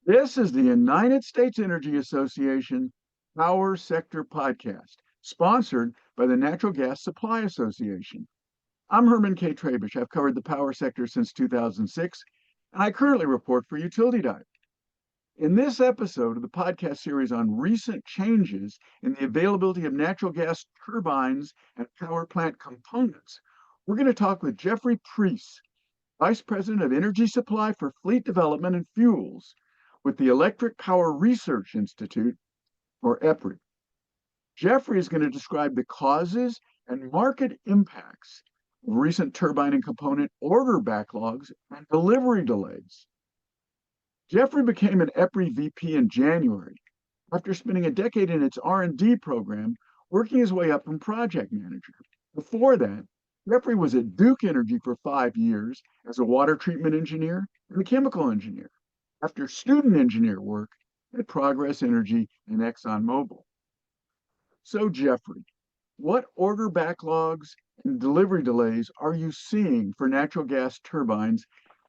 This is the United States Energy Association Power Sector Podcast, sponsored by the Natural Gas Supply Association. I'm Herman K. Trabish. I've covered the power sector since 2006, and I currently report for Utility Dive. In this episode of the podcast series on recent changes in the availability of natural gas turbines and power plant components, we're going to talk with Jeffery Preece, Vice President of Energy Supply for Fleet Development and Fuels with the Electric Power Research Institute, or EPRI. Jeffery is going to describe the causes and market impacts of recent turbine and component order backlogs and delivery delays. Jeffery became an EPRI VP in January after spending a decade in its R&D program, working his way up from project manager. Before that, Jeffery was at Duke Energy for 5 years as a water treatment engineer and a chemical engineer, after student engineer work at Progress Energy and ExxonMobil. So, Jeffery, what order backlogs and delivery delays are you seeing for natural gas turbines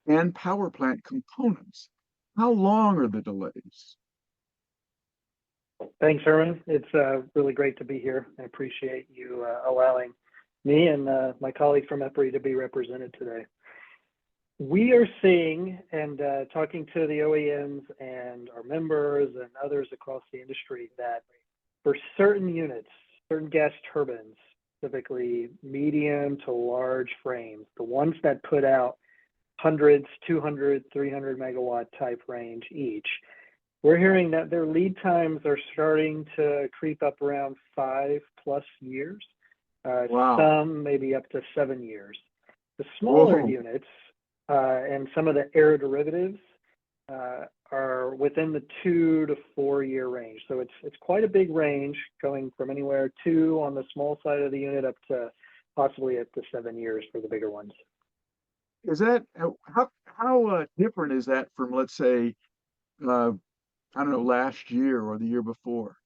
and power plant components? How long are the delays? Thanks, Herman. It's really great to be here. I appreciate you allowing me and my colleague from EPRI to be represented today. We are seeing and talking to the OEMs and our members and others across the industry that for certain units, certain gas turbines, specifically medium to large frames, the ones that put out hundreds, 200, 300 megawatt type range each, we're hearing that their lead times are starting to creep up around 5+ years, Wow. some maybe up to 7 years. The smaller Whoa. units and some of the aeroderivatives are within the 2 to 4 year range. So it's quite a big range, going from anywhere 2 on the small side of the unit up to possibly up to 7 years for the bigger ones. Is that how different is that from, let's say, I don't know, last year or the year before?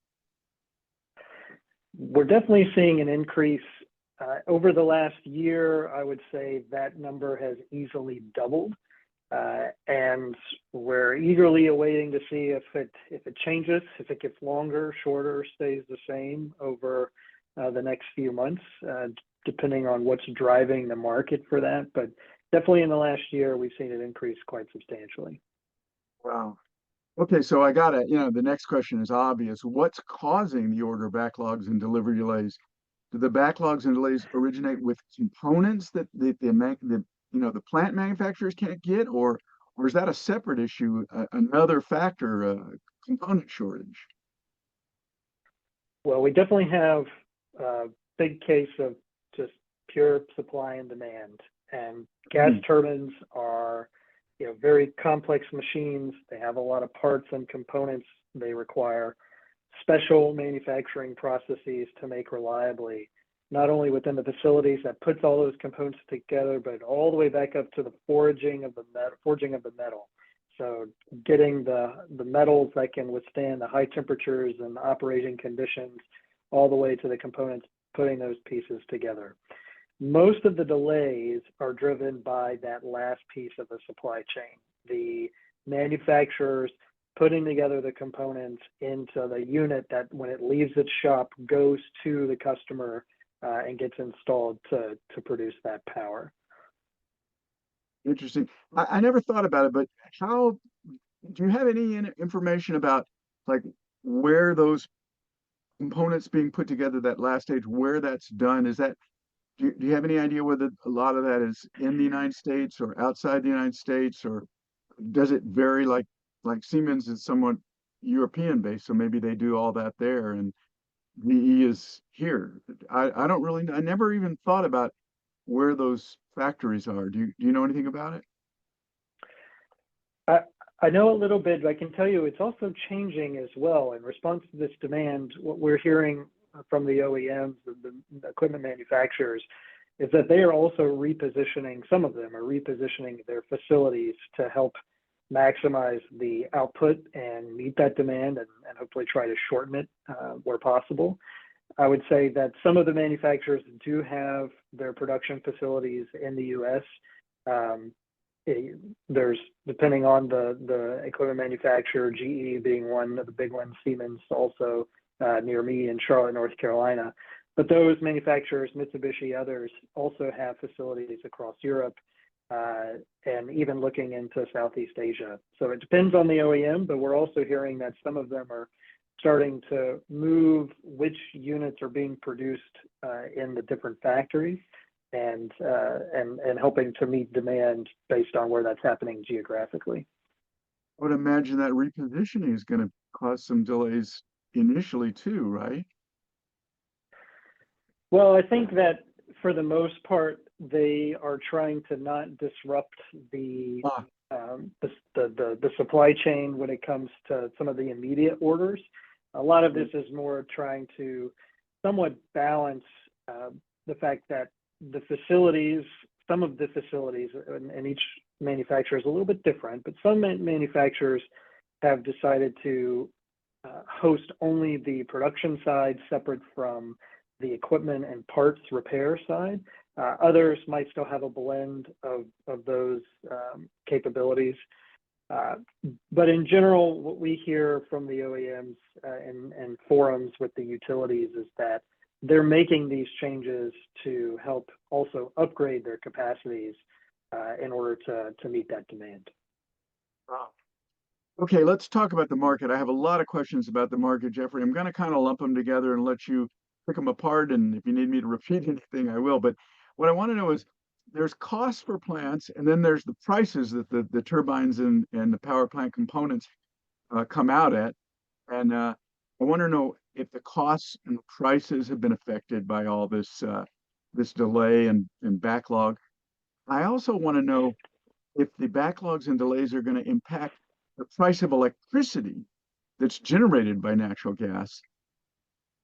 We're definitely seeing an increase. Over the last year, I would say that number has easily doubled. And we're eagerly awaiting to see if it changes, if it gets longer, shorter, stays the same over the next few months, depending on what's driving the market for that. But definitely in the last year, we've seen it increase quite substantially. Wow. Okay, so the next question is obvious. What's causing the order backlogs and delivery delays? Do the backlogs and delays originate with components that the plant manufacturers can't get, or is that a separate issue, another factor, component shortage? Well, we definitely have a big case of just pure supply and demand. And gas turbines are, very complex machines. They have a lot of parts and components. They require special manufacturing processes to make reliably, not only within the facilities that puts all those components together, but all the way back up to the forging of the metal. So getting the metals that can withstand the high temperatures and operating conditions, all the way to the components, putting those pieces together. Most of the delays are driven by that last piece of the supply chain, the manufacturers putting together the components into the unit that, when it leaves its shop, goes to the customer and gets installed to produce that power. Interesting. I never thought about it, but how do you have any information about, like, where those components being put together, that last stage, where that's done? Do you have any idea whether a lot of that is in the United States or outside the United States, or does it vary? Like Siemens is somewhat European based, so maybe they do all that there, and VE is here. I never even thought about where those factories are. Do you know anything about it? I know a little bit, but I can tell you it's also changing as well. In response to this demand, what we're hearing from the OEMs, the equipment manufacturers, is that they are also repositioning, some of them are repositioning their facilities to help maximize the output and meet that demand, and hopefully try to shorten it where possible. I would say that some of the manufacturers do have their production facilities in the US. there's, depending on the equipment manufacturer, GE being one of the big ones, Siemens also near me in Charlotte, North Carolina. But those manufacturers, Mitsubishi, others, also have facilities across Europe and even looking into Southeast Asia. So it depends on the OEM, but we're also hearing that some of them are starting to move which units are being produced in the different factories and helping to meet demand based on where that's happening geographically. I would imagine that repositioning is going to cause some delays initially too, right? Well, I think that for the most part, they are trying to not disrupt the supply chain when it comes to some of the immediate orders. A lot of this is more trying to somewhat balance the fact that the facilities, some of the facilities, and each manufacturer is a little bit different, but some manufacturers have decided to host only the production side separate from the equipment and parts repair side. Others might still have a blend of those capabilities. But in general, what we hear from the OEMs and forums with the utilities is that they're making these changes to help also upgrade their capacities in order to meet that demand. Wow. Okay, let's talk about the market. I have a lot of questions about the market, Jeffrey. I'm going to kind of lump them together and let you pick them apart. And if you need me to repeat anything, I will. But what I want to know is there's costs for plants, and then there's the prices that the turbines and the power plant components come out at. And I want to know if the costs and the prices have been affected by all this this delay and backlog. I also want to know if the backlogs and delays are going to impact the price of electricity that's generated by natural gas.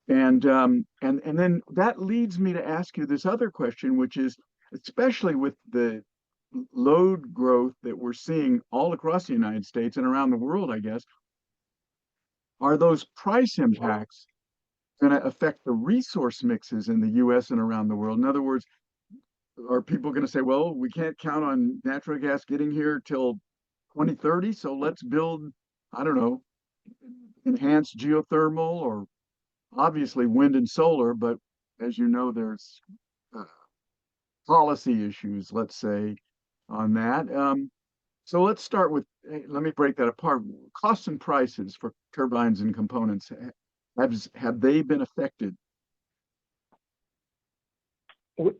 And then that leads me to ask you this other question, which is, especially with the load growth that we're seeing all across the United States and around the world, I guess, are those price impacts going to affect the resource mixes in the US and around the world? In other words, are people going to say, well, we can't count on natural gas getting here till 2030, so let's build, I don't know, enhanced geothermal or obviously wind and solar, but as you know, there's policy issues, let's say, on that. So let's start with, let me break that apart. Costs and prices for turbines and components, have they been affected?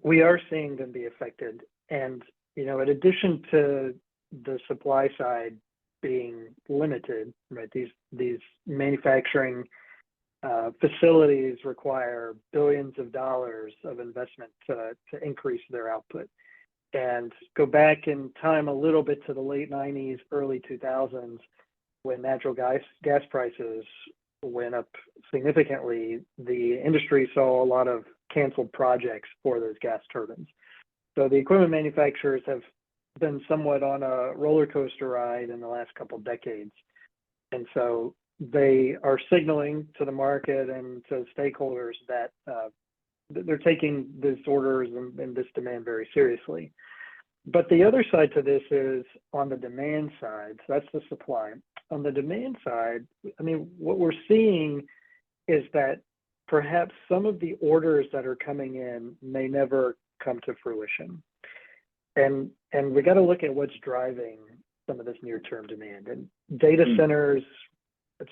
We are seeing them be affected. And, in addition to the supply side being limited, right, these manufacturing facilities require billions of dollars of investment to increase their output. And go back in time a little bit to the late 90s, early 2000s, when natural gas prices went up significantly, the industry saw a lot of canceled projects for those gas turbines. So the equipment manufacturers have been somewhat on a roller coaster ride in the last couple of decades. And so they are signaling to the market and to stakeholders that they're taking these orders and this demand very seriously. But the other side to this is on the demand side. So that's the supply. On the demand side, what we're seeing is that perhaps some of the orders that are coming in may never come to fruition. And we got to look at what's driving some of this near-term demand. And data centers,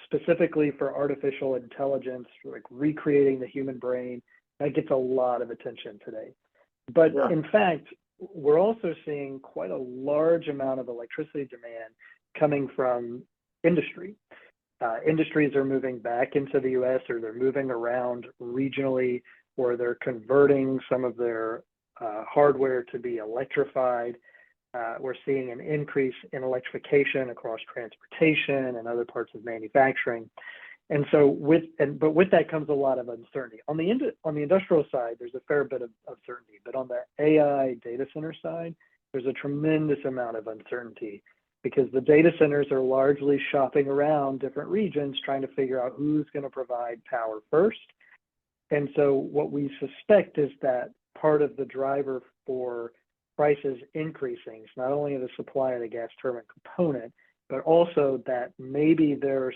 specifically for artificial intelligence, like recreating the human brain, that gets a lot of attention today. But in fact, we're also seeing quite a large amount of electricity demand coming from industry. Industries are moving back into the US, or they're moving around regionally, or they're converting some of their hardware to be electrified. We're seeing an increase in electrification across transportation and other parts of manufacturing. And so with that comes a lot of uncertainty. On the industrial side, there's a fair bit of certainty, but on the AI data center side, there's a tremendous amount of uncertainty, because the data centers are largely shopping around different regions trying to figure out who's going to provide power first. And so what we suspect is that part of the driver for prices increasing. It's not only the supply of the gas turbine component, but also that maybe there's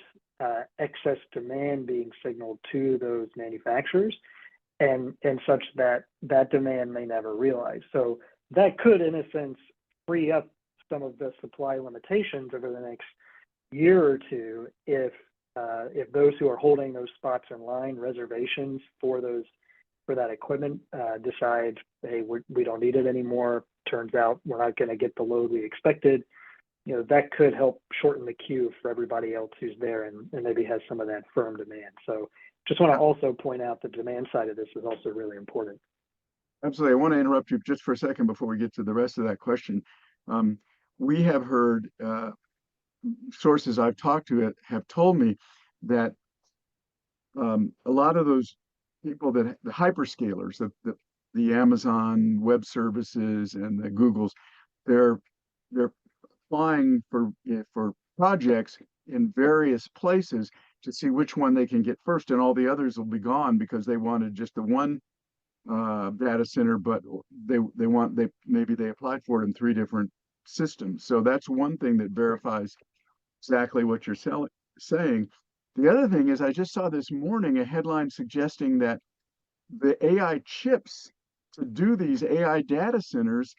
excess demand being signaled to those manufacturers, and such that that demand may never realize. So that could, in a sense, free up some of the supply limitations over the next year or two if those who are holding those spots in line, reservations for that equipment, decide, hey, we don't need it anymore. Turns out we're not going to get the load we expected. That could help shorten the queue for everybody else who's there and maybe has some of that firm demand. So just want to also point out the demand side of this is also really important. Absolutely. I want to interrupt you just for a second before we get to the rest of that question. We have heard sources I've talked to have told me that a lot of those people, that the hyperscalers, the Amazon Web Services and the Googles, they're applying for projects in various places to see which one they can get first, and all the others will be gone because they wanted just the one data center, but maybe they applied for it in 3 different systems. So that's one thing that verifies exactly what you're saying. The other thing is, I just saw this morning a headline suggesting that the AI chips to do these AI data centers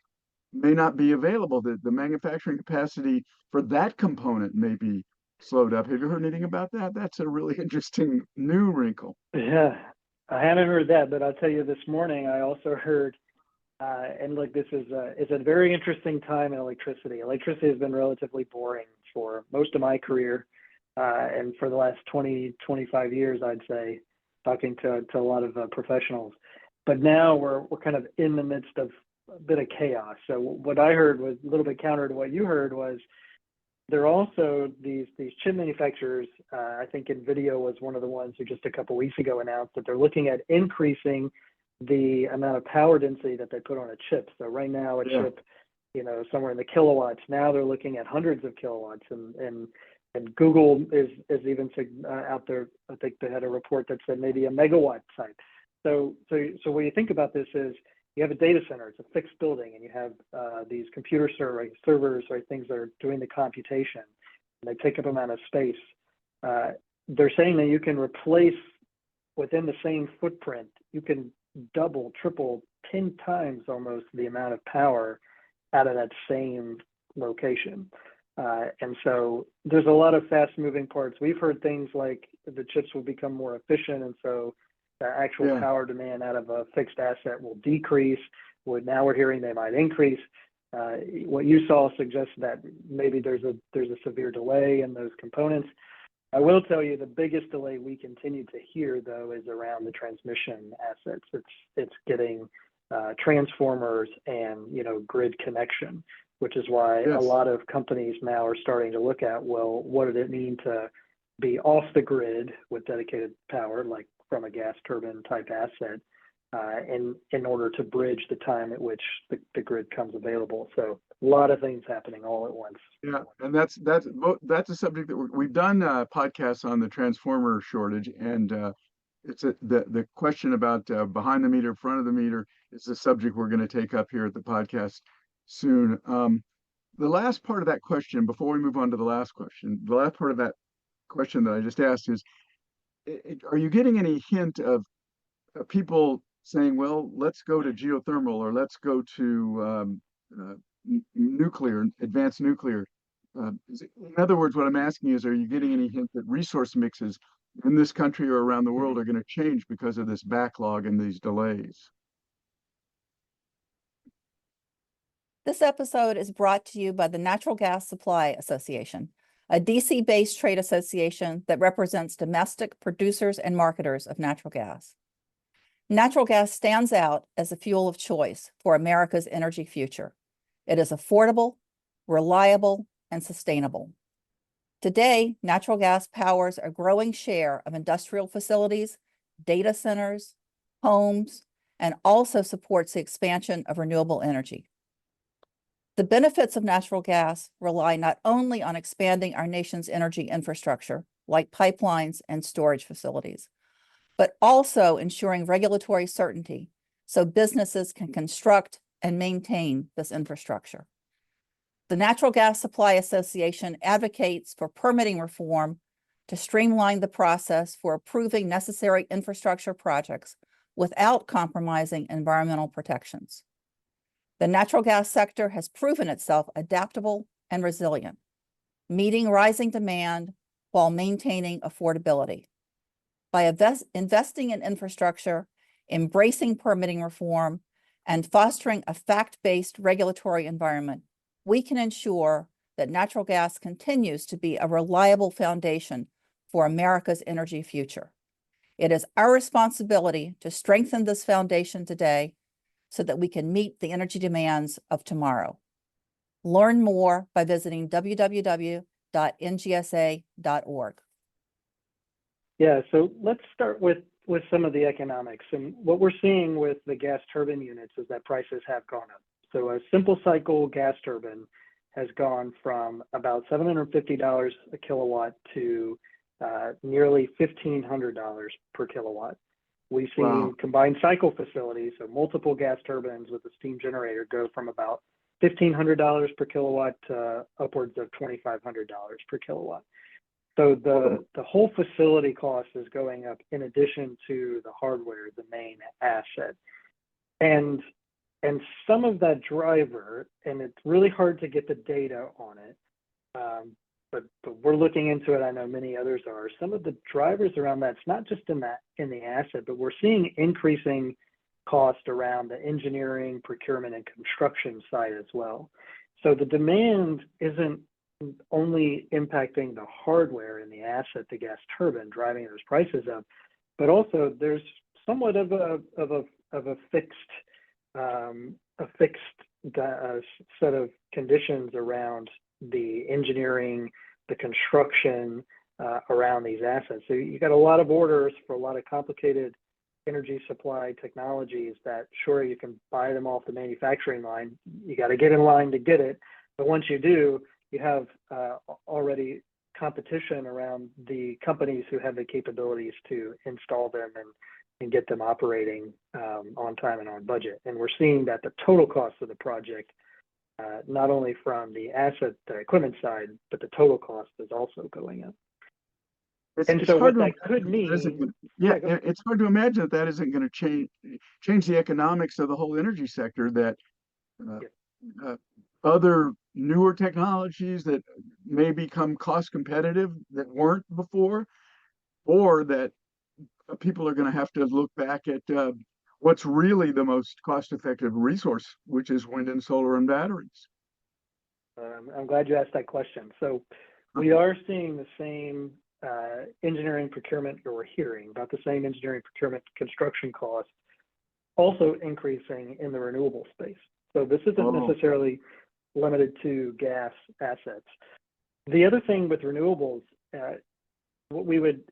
may not be available. The manufacturing capacity for that component may be slowed up. Have you heard anything about that? That's a really interesting new wrinkle. Yeah, I haven't heard that, but I'll tell you this morning, I also heard, and look, this is a very interesting time in electricity. Electricity has been relatively boring for most of my career, and for the last 20, 25 years, I'd say, talking to a lot of professionals. But now we're kind of in the midst of a bit of chaos. So what I heard was a little bit counter to what you heard was there are also these chip manufacturers. I think NVIDIA was one of the ones who just a couple of weeks ago announced that they're looking at increasing the amount of power density that they put on a chip. So right now chip, somewhere in the kilowatts. Now they're looking at hundreds of kilowatts, and Google is even out there. I think they had a report that said maybe a megawatt type. So when you think about this is, you have a data center, it's a fixed building, and you have these computer servers or things that are doing the computation, and they take up amount of space. They're saying that you can replace within the same footprint, you can double, triple, 10 times almost the amount of power out of that same location. And so there's a lot of fast moving parts. We've heard things like the chips will become more efficient, and so the actual power demand out of a fixed asset will decrease. Now we're hearing they might increase. What you saw suggests that maybe there's a severe delay in those components. I will tell you the biggest delay we continue to hear, though, is around the transmission assets. It's getting transformers and grid connection, which is why a lot of companies now are starting to look at, well, what does it mean to be off the grid with dedicated power, like from a gas turbine type asset, in order to bridge the time at which the grid comes available. So a lot of things happening all at once. Yeah, and that's a subject that we've done podcasts on, the transformer shortage, and it's the question about behind the meter, front of the meter is a subject we're going to take up here at the podcast soon. The last part of that question, before we move on to the last question, the last part of that question that I just asked is, are you getting any hint of people saying, well, let's go to geothermal, or let's go to nuclear, advanced nuclear? In other words, what I'm asking is, are you getting any hint that resource mixes in this country or around the world are going to change because of this backlog and these delays? This episode is brought to you by the Natural Gas Supply Association, a DC-based trade association that represents domestic producers and marketers of natural gas. Natural gas stands out as a fuel of choice for America's energy future. It is affordable, reliable, and sustainable. Today, natural gas powers a growing share of industrial facilities, data centers, homes, and also supports the expansion of renewable energy. The benefits of natural gas rely not only on expanding our nation's energy infrastructure, like pipelines and storage facilities, but also ensuring regulatory certainty so businesses can construct, and maintain this infrastructure. The Natural Gas Supply Association advocates for permitting reform to streamline the process for approving necessary infrastructure projects without compromising environmental protections. The natural gas sector has proven itself adaptable and resilient, meeting rising demand while maintaining affordability. By investing in infrastructure, embracing permitting reform, and fostering a fact-based regulatory environment, we can ensure that natural gas continues to be a reliable foundation for America's energy future. It is our responsibility to strengthen this foundation today so that we can meet the energy demands of tomorrow. Learn more by visiting www.ngsa.org. Yeah, so let's start with some of the economics. And what we're seeing with the gas turbine units is that prices have gone up. So a simple cycle gas turbine has gone from about $750 a kilowatt to nearly $1,500 per kilowatt. We've seen combined cycle facilities, so multiple gas turbines with a steam generator, go from about $1,500 per kilowatt to upwards of $2,500 per kilowatt. So the whole facility cost is going up in addition to the hardware, the main asset. And some of that driver, and it's really hard to get the data on it, but we're looking into it. I know many others are. Some of the drivers around that's not just in the asset, but we're seeing increasing cost around the engineering, procurement, and construction side as well. So the demand isn't only impacting the hardware in the asset, the gas turbine, driving those prices up, but also there's somewhat of a fixed set of conditions around the engineering, the construction around these assets. So you got a lot of orders for a lot of complicated energy supply technologies that, sure, you can buy them off the manufacturing line. You got to get in line to get it. But once you do, you have already competition around the companies who have the capabilities to install them and get them operating on time and on budget. And we're seeing that the total cost of the project, not only from the equipment side, but the total cost is also going up. It's so hard what to that could mean, it's hard to imagine that isn't going to change the economics of the whole energy sector, that other newer technologies that may become cost competitive that weren't before, or that people are going to have to look back at what's really the most cost-effective resource, which is wind and solar and batteries. I'm glad you asked that question. So we are seeing the same engineering procurement, or we're hearing about the same engineering procurement construction costs also increasing in the renewable space. So this isn't necessarily limited to gas assets. The other thing with renewables, what we would,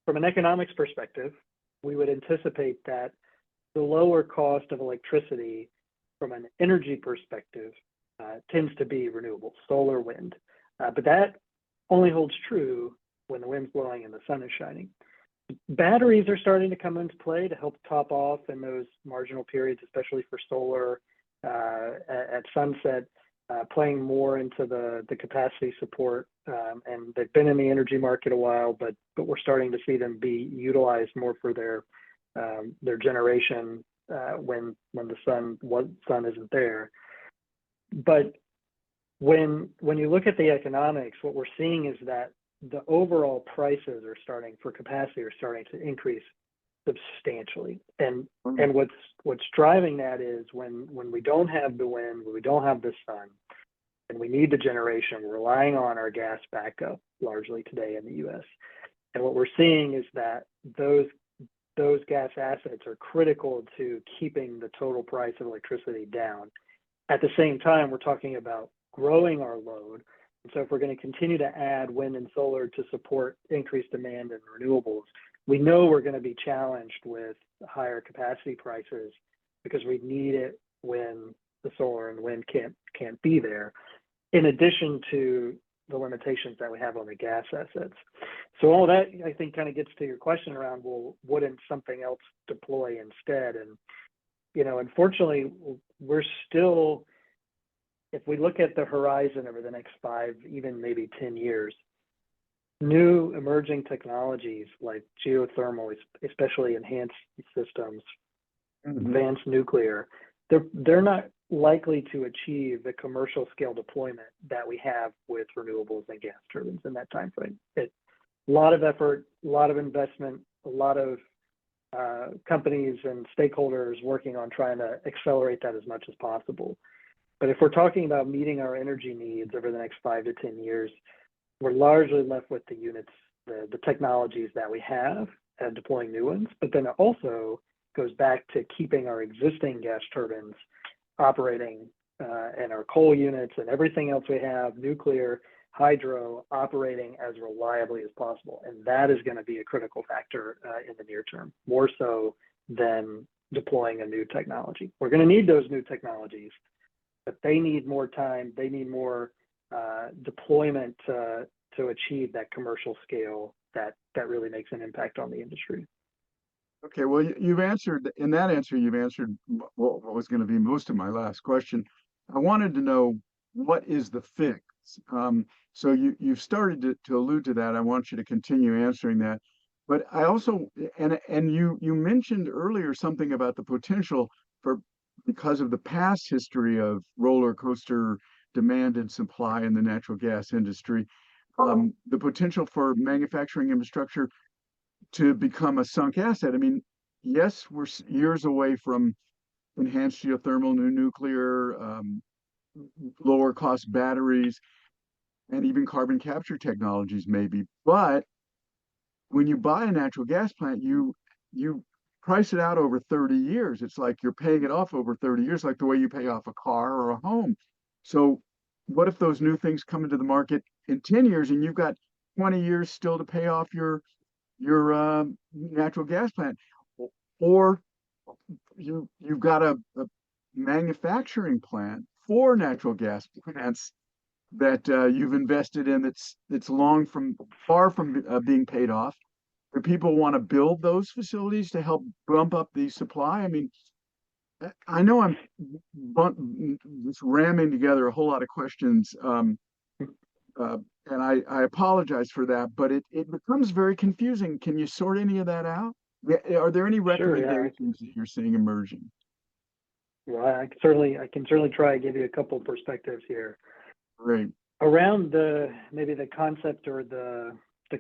from an economics perspective, we would anticipate that the lower cost of electricity from an energy perspective tends to be renewables, solar, wind. But that only holds true when the wind's blowing and the sun is shining. Batteries are starting to come into play to help top off in those marginal periods, especially for solar at sunset, playing more into the capacity support. And they've been in the energy market a while, but we're starting to see them be utilized more for their generation when the sun isn't there. But when you look at the economics, what we're seeing is that the overall prices for capacity are starting to increase substantially. And what's driving that is when we don't have the wind, when we don't have the sun, and we need the generation, we're relying on our gas backup largely today in the US. And what we're seeing is that those gas assets are critical to keeping the total price of electricity down. At the same time, we're talking about growing our load. And so if we're going to continue to add wind and solar to support increased demand in renewables, we know we're going to be challenged with higher capacity prices because we need it when the solar and wind can't be there, in addition to the limitations that we have on the gas assets. So all that, I think, kind of gets to your question around, well, wouldn't something else deploy instead? And unfortunately, we're still, if we look at the horizon over the next 5, even maybe 10 years, new emerging technologies like geothermal, especially enhanced systems, advanced nuclear, they're not likely to achieve the commercial scale deployment that we have with renewables and gas turbines in that time frame. A lot of effort, a lot of investment, a lot of companies and stakeholders working on trying to accelerate that as much as possible. But if we're talking about meeting our energy needs over the next 5 to 10 years, we're largely left with the units, the technologies that we have and deploying new ones. But then it also goes back to keeping our existing gas turbines operating and our coal units and everything else we have, nuclear, hydro, operating as reliably as possible. And that is going to be a critical factor in the near term, more so than deploying a new technology. We're going to need those new technologies, but they need more time. They need more deployment to achieve that commercial scale that really makes an impact on the industry. Okay, well, you've answered, in that answer, you've answered what was going to be most of my last question. I wanted to know, what is the fix? So you've started to allude to that. I want you to continue answering that. But I also, and you mentioned earlier something about the potential for, because of the past history of roller coaster demand and supply in the natural gas industry, the potential for manufacturing infrastructure to become a sunk asset. I mean, yes, we're years away from enhanced geothermal, new nuclear, lower cost batteries, and even carbon capture technologies maybe. But when you buy a natural gas plant, you price it out over 30 years. It's like you're paying it off over 30 years, like the way you pay off a car or a home. So what if those new things come into the market in 10 years and you've got 20 years still to pay off your natural gas plant, or you've got a manufacturing plant for natural gas plants that you've invested in that's far from being paid off. Do people want to build those facilities to help bump up the supply? I mean, I know I'm just ramming together a whole lot of questions, and I apologize for that, but it becomes very confusing. Can you sort any of that out? Are there any recommendations that you're seeing emerging? Well, I can certainly try to give you a couple perspectives here. Great. Around maybe the concept or the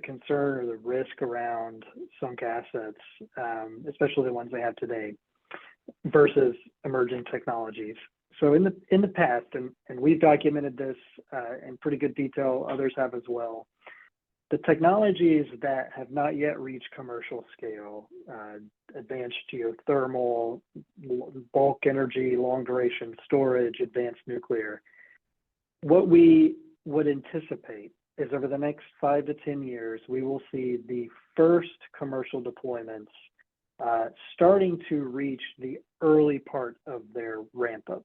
concern or the risk around sunk assets, especially the ones we have today, versus emerging technologies. So in the past, and we've documented this in pretty good detail, others have as well, the technologies that have not yet reached commercial scale, advanced geothermal, bulk energy, long duration storage, advanced nuclear, what we would anticipate is over the next 5 to 10 years, we will see the first commercial deployments starting to reach the early part of their ramp up.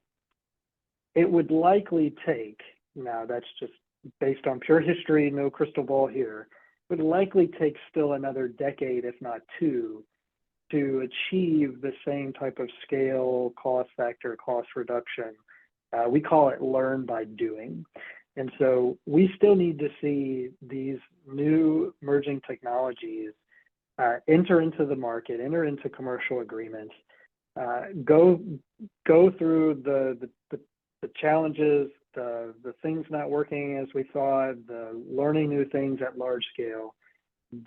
It would likely take, now that's just based on pure history, no crystal ball here, would likely take still another decade, if not 2, to achieve the same type of scale, cost factor, cost reduction. We call it learn by doing. And so we still need to see these new emerging technologies enter into the market, enter into commercial agreements, go through the challenges, the things not working as we thought, the learning new things at large scale,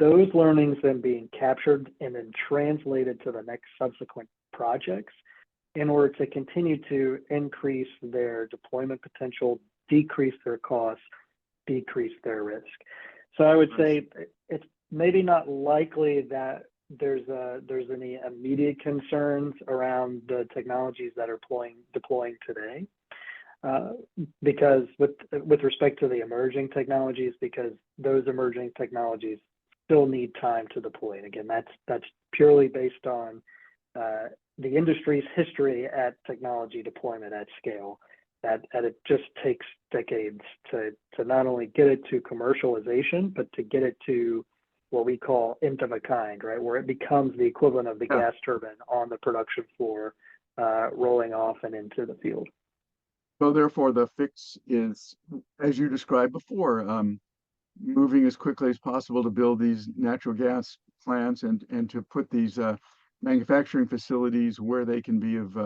those learnings then being captured and then translated to the next subsequent projects in order to continue to increase their deployment potential, decrease their costs, decrease their risk. So I would say it's maybe not likely that there's any immediate concerns around the technologies that are deploying today. Because with respect to the emerging technologies, because those emerging technologies still need time to deploy. And again, that's purely based on the industry's history at technology deployment at scale. That it just takes decades to not only get it to commercialization, but to get it to what we call nth of a kind, right? Where it becomes the equivalent of the gas turbine on the production floor rolling off and into the field. So therefore, the fix is, as you described before, moving as quickly as possible to build these natural gas plants and to put these manufacturing facilities where they can be of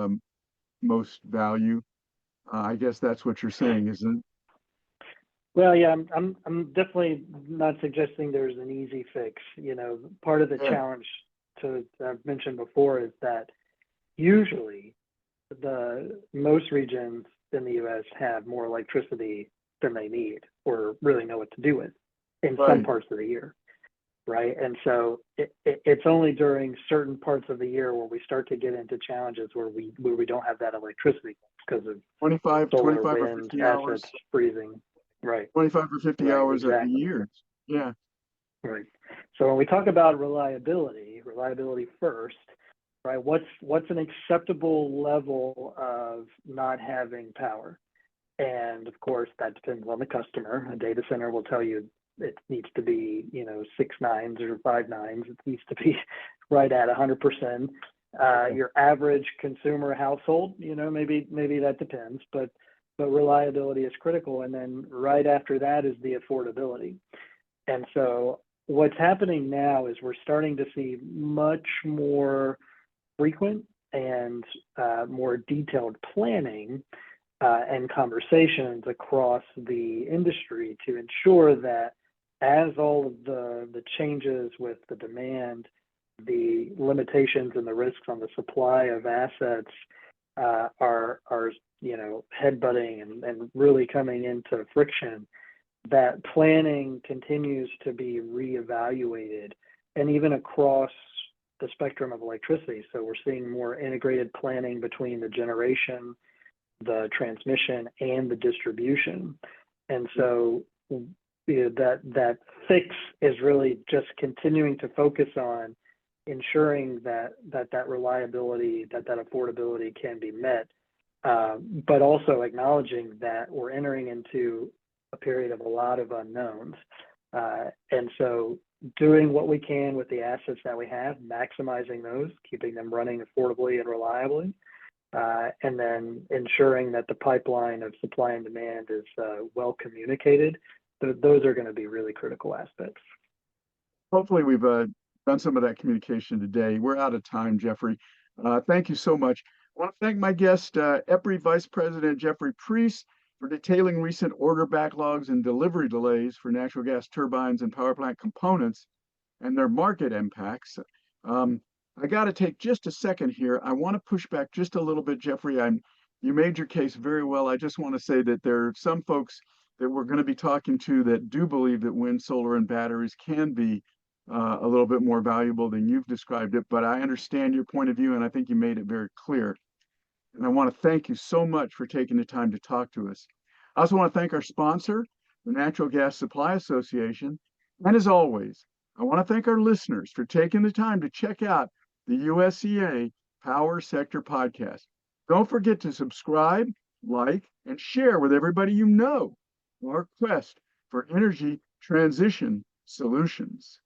most value. I guess that's what you're saying, isn't it? Well, yeah, I'm definitely not suggesting there's an easy fix. Part of the Yeah. challenge I've mentioned before is that usually most regions in the U.S. have more electricity than they need or really know what to do with in some Right. parts of the year, right? And so it's only during certain parts of the year where we start to get into challenges where we don't have that electricity because of 25 solar, or wind, 50 hours, assets freezing. Right, 25 or 50 right, hours of the exactly. year. Yeah. Right. So when we talk about reliability first, right? What's an acceptable level of not having power? And of course, that depends on the customer. A data center will tell you it needs to be, 6 nines or 5 nines. It needs to be right at 100%. Your average consumer household, maybe that depends, but reliability is critical. And then right after that is the affordability. And so what's happening now is we're starting to see much more frequent and more detailed planning and conversations across the industry to ensure that as all of the changes with the demand, the limitations and the risks on the supply of assets are headbutting and really coming into friction, that planning continues to be reevaluated, and even across the spectrum of electricity. So we're seeing more integrated planning between the generation, the transmission, and the distribution. And so that fix is really just continuing to focus on ensuring that reliability, that affordability can be met, but also acknowledging that we're entering into a period of a lot of unknowns. And so doing what we can with the assets that we have, maximizing those, keeping them running affordably and reliably, and then ensuring that the pipeline of supply and demand is well communicated. Those are going to be really critical aspects. Hopefully we've done some of that communication today. We're out of time, Jeffrey. Thank you so much. I want to thank my guest, EPRI Vice President Jeffery Preece, for detailing recent order backlogs and delivery delays for natural gas turbines and power plant components and their market impacts. I got to take just a second here. I want to push back just a little bit, Jeffrey. You made your case very well. I just want to say that there are some folks that we're going to be talking to that do believe that wind, solar, and batteries can be a little bit more valuable than you've described it. But I understand your point of view, and I think you made it very clear. And I want to thank you so much for taking the time to talk to us. I also want to thank our sponsor, the Natural Gas Supply Association. And as always, I want to thank our listeners for taking the time to check out the USEA Power Sector Podcast. Don't forget to subscribe, like, and share with everybody you know our quest for energy transition solutions.